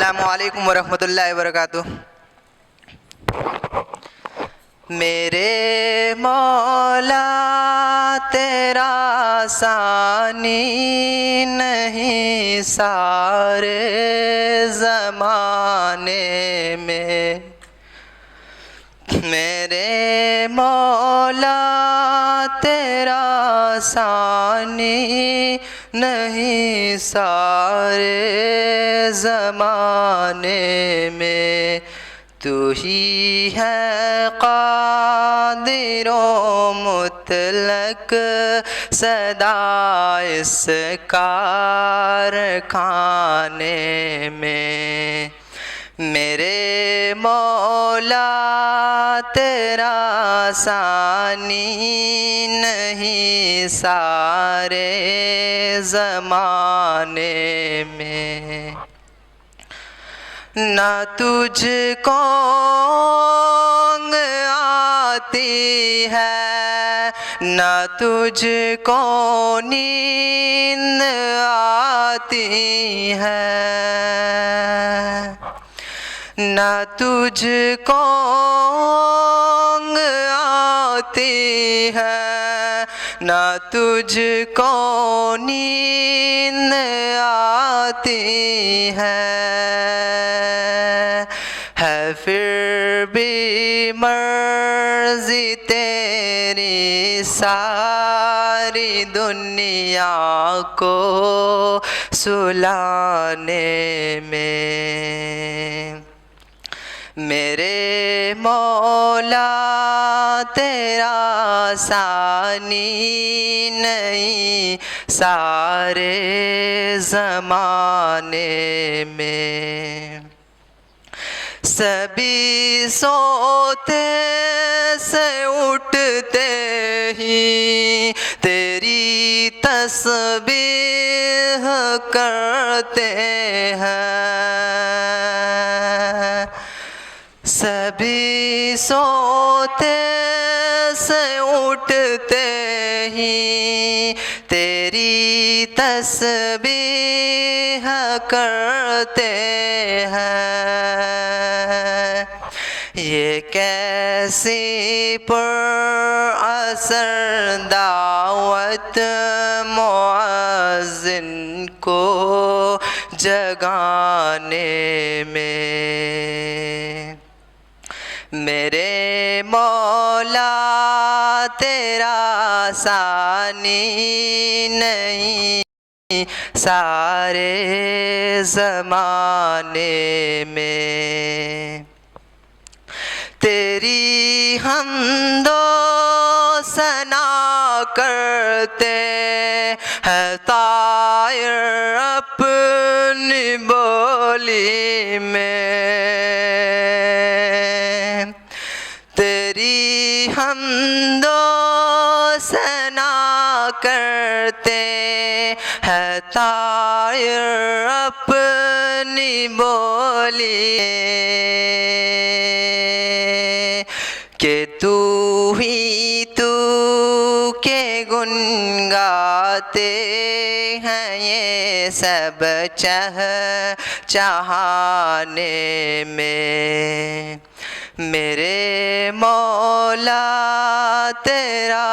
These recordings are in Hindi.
अस्सलामुअलैकुम वरहमतुल्लाहि वबरकातुह। मेरे मौला तेरा सानी नहीं सारे ज़माने में। मेरे मौला तेरा सानी नहीं सारे ज़माने में। तू ही है क़ादिर मुतलक सदा इस कारखाने में। मेरे मौला तेरा सानी नहीं सारे ज़माने में। ना तुझको आती है ना तुझको नींद आती है। ना तुझको आती है ना तुझको नींद आती है फिर भी मर्ज़ी तेरी सारी दुनिया को सुलाने में। मेरे मौला तेरा सानी नहीं सारे ज़माने में। सभी सोते से उठते ही तेरी तस्बीह करते हैं। सभी सोते से उठते ही तेरी तस्बीह करते हैं। ये कैसी पुरअसर दावत मुअज़्ज़िन को जगाने में। मेरे मौला तेरा सानी नहीं सारे ज़माने में। तेरी हमदो सना करते हैं तायर अपनी बोली में। तेरी हमदो सना करते हैं तायर अपनी बोली कि तू के गुन गाते हैं ये सब चाहने में। मेरे मौला तेरा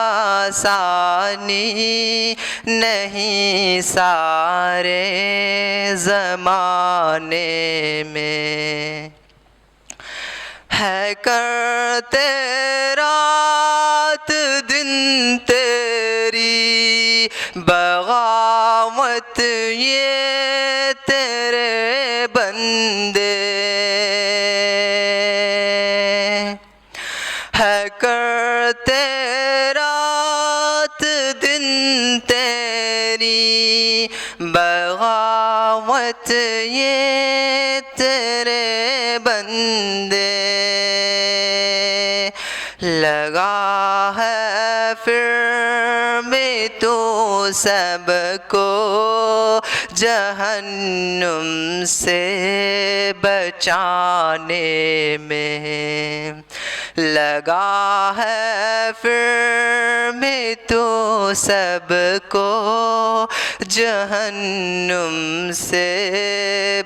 सानी नहीं सारे ज़माने में। है करते रात दिन तेरी बगावत ये तेरे बंदे। है करते रात दिन तेरी बगावत ये तेरे बंदे। लगा है फिर भी तू सबको जहन्नुम से बचाने में। लगा है फिर में तो सबको जहन्नुम से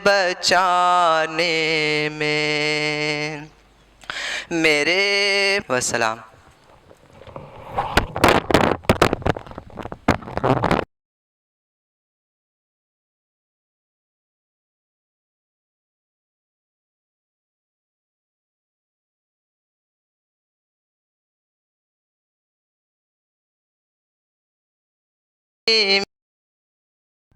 बचाने में। मेरे वसलाम।